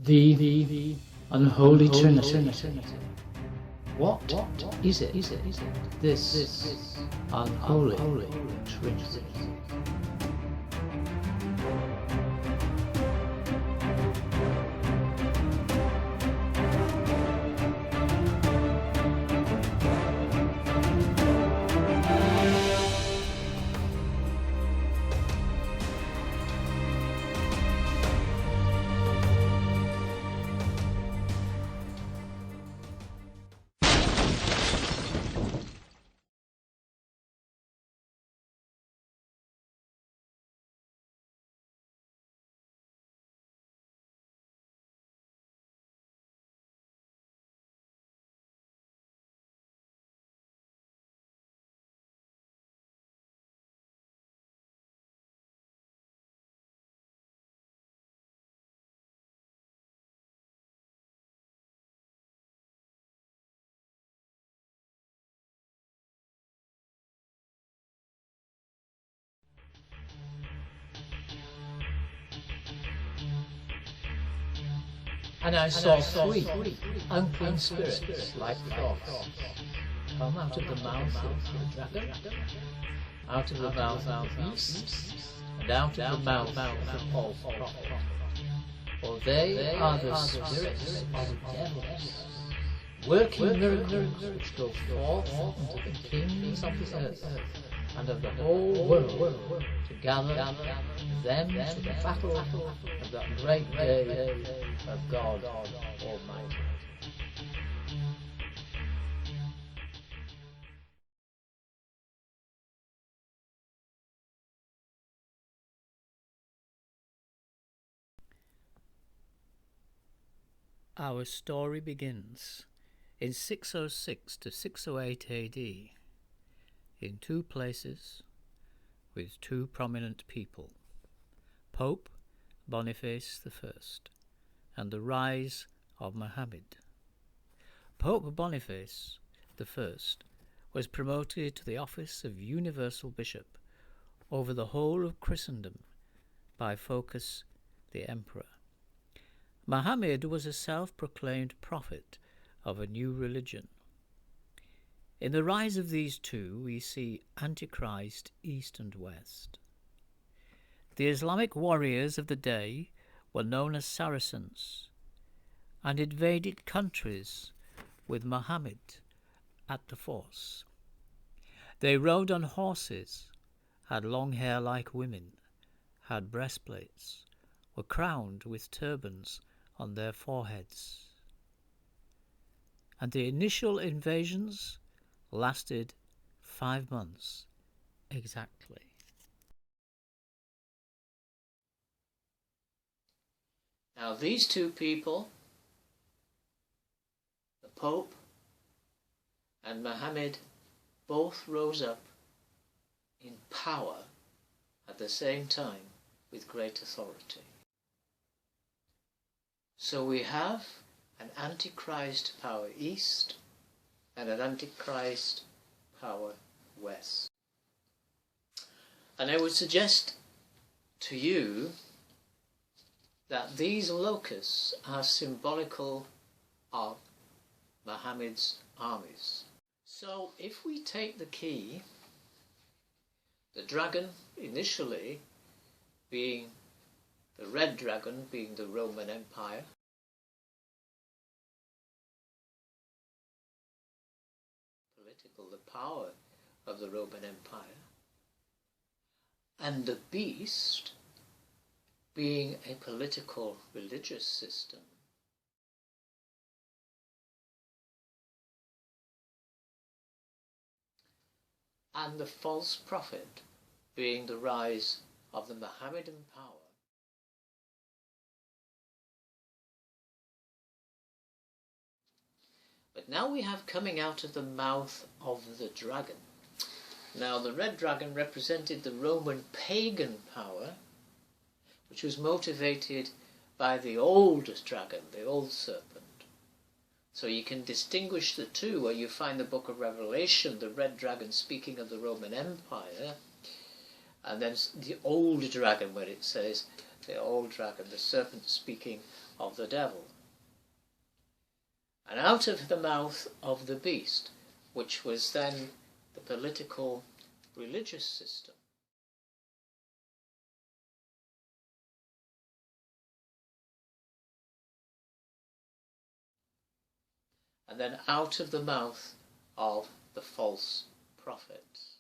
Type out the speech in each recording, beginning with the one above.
The Unholy Trinity. What is it? This Unholy Trinity. And I saw three unclean spirits like frogs come out of the mouth of the dragon, out of the mouth of the beast, and out of the mouth of the false prophet. For they are the spirits of devils, working miracles which go forth unto the kings of the earth and of the whole world to gather them to the battle of that great day of God Almighty. Our story begins in 606 to 608 AD, in two places, with two prominent people, Pope Boniface I and the rise of Muhammad. Pope Boniface I was promoted to the office of Universal Bishop over the whole of Christendom by Phocas the Emperor. Muhammad was a self-proclaimed prophet of a new religion. In the rise of these two, we see Antichrist east and west. The Islamic warriors of the day were known as Saracens and invaded countries with Muhammad at the force. They rode on horses, had long hair like women, had breastplates, were crowned with turbans on their foreheads. And the initial invasions lasted 5 months exactly. Now these two people, the Pope and Muhammad, both rose up in power at the same time with great authority. So we have an Antichrist power east and an Antichrist power west. And I would suggest to you that these locusts are symbolical of Muhammad's armies. So if we take the key, the dragon initially being the red dragon being the Roman Empire, the power of the Roman Empire, and the beast being a political religious system, and the false prophet being the rise of the Mohammedan power. But now we have coming out of the mouth of the dragon. Now the red dragon represented the Roman pagan power, which was motivated by the old dragon, the old serpent. So you can distinguish the two where you find the book of Revelation, the red dragon speaking of the Roman Empire, and then the old dragon where it says the old dragon, the serpent speaking of the devil. And out of the mouth of the beast, which was then the political religious system, and then out of the mouth of the false prophets.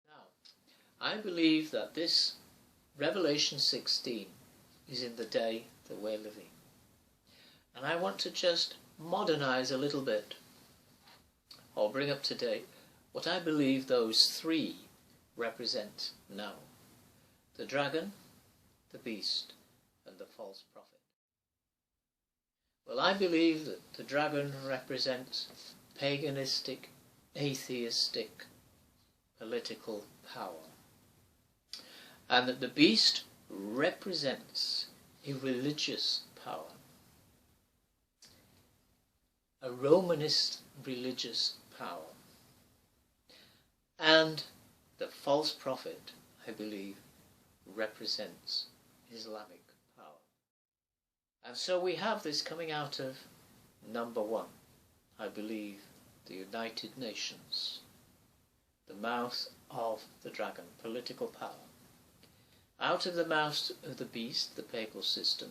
Now, I believe that this Revelation 16 is in the day that we're living. And I want to just modernize a little bit, or bring up to date, what I believe those three represent now. The dragon, the beast, and the false prophet. Well, I believe that the dragon represents paganistic, atheistic, political power. And that the beast represents a religious power. A Romanist religious power. And the false prophet, I believe, represents Islamic power. And so we have this coming out of number one, I believe, the United Nations, the mouth of the dragon, political power. Out of the mouth of the beast, the papal system,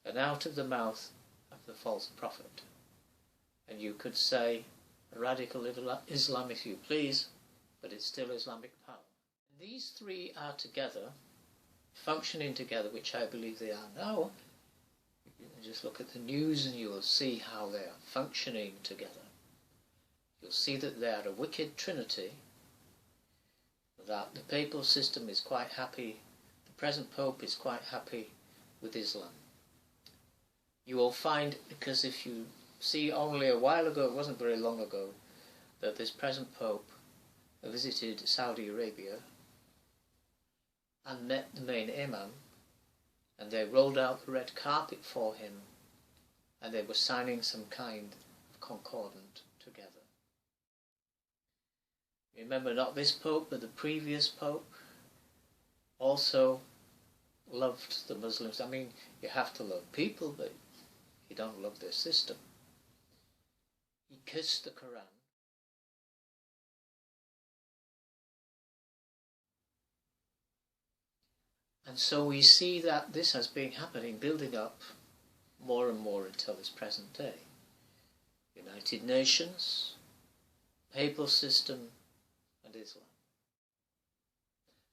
and out of the mouth of the false prophet. And you could say radical Islam if you please, but it's still Islamic power. And these three are together, functioning together, which I believe they are now. You can just look at the news and you will see how they are functioning together. You'll see that they are a wicked Trinity, that the papal system is quite happy, the present Pope is quite happy with Islam. You will find, because if you see only a while ago, it wasn't very long ago, that this present Pope visited Saudi Arabia and met the main imam, and they rolled out the red carpet for him, and they were signing some kind of concordant together. Remember, not this Pope, but the previous Pope also loved the Muslims. I mean, you have to love people, but you don't love their system. He kissed the Quran. And so we see that this has been happening, building up more and more until this present day. United Nations, papal system, and Islam.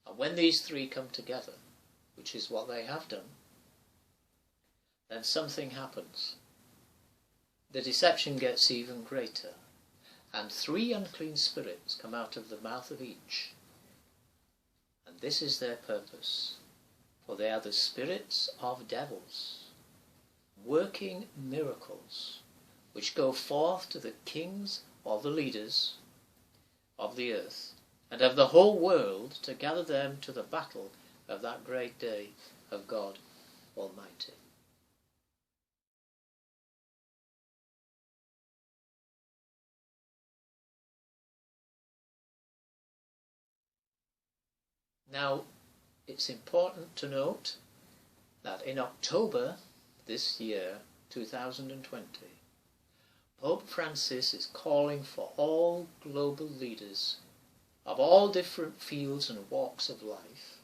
And when these three come together, which is what they have done, then something happens. The deception gets even greater, and three unclean spirits come out of the mouth of each. And this is their purpose, for they are the spirits of devils, working miracles, which go forth to the kings or the leaders of the earth, and of the whole world, to gather them to the battle of that great day of God Almighty. Now, it's important to note that in October this year, 2020, Pope Francis is calling for all global leaders of all different fields and walks of life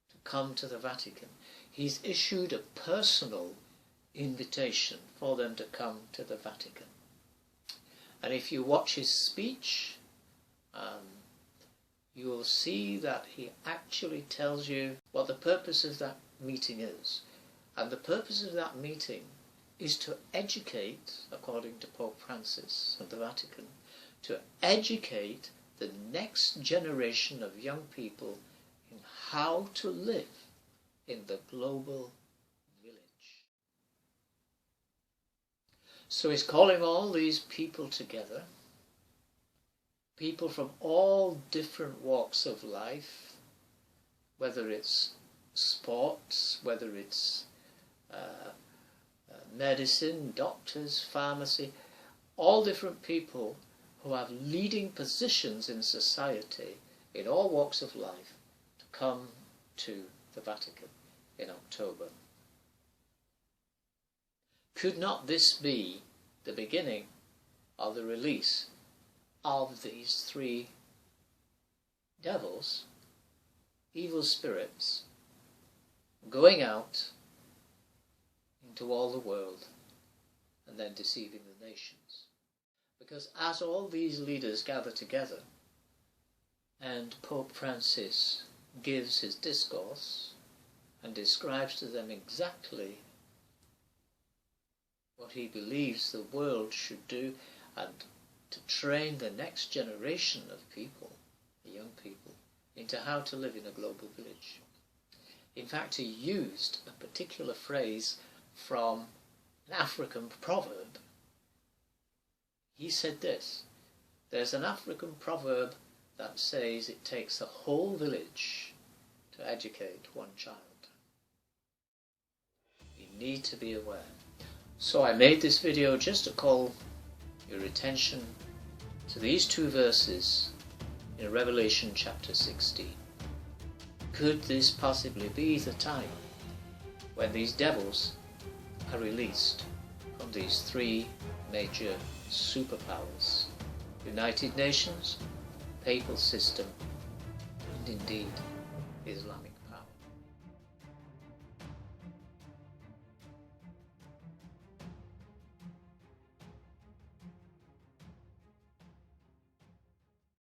to come to the Vatican. He's issued a personal invitation for them to come to the Vatican. And if you watch his speech, you will see that he actually tells you what the purpose of that meeting is. And the purpose of that meeting is to educate, according to Pope Francis of the Vatican, to educate the next generation of young people in how to live in the global village. So he's calling all these people together, people from all different walks of life, whether it's sports, whether it's medicine, doctors, pharmacy, all different people who have leading positions in society, in all walks of life, to come to the Vatican in October. Could not this be the beginning of the release of these three devils, evil spirits, going out into all the world and then deceiving the nations? Because as all these leaders gather together and Pope Francis gives his discourse and describes to them exactly what he believes the world should do, and to train the next generation of people, the young people, into how to live in a global village. In fact, he used a particular phrase from an African proverb. He said this: there's an African proverb that says it takes a whole village to educate one child. We need to be aware. So I made this video just to call your attention to these two verses in Revelation chapter 16. Could this possibly be the time when these devils are released from these three major superpowers: United Nations, Papal System, and indeed Islamic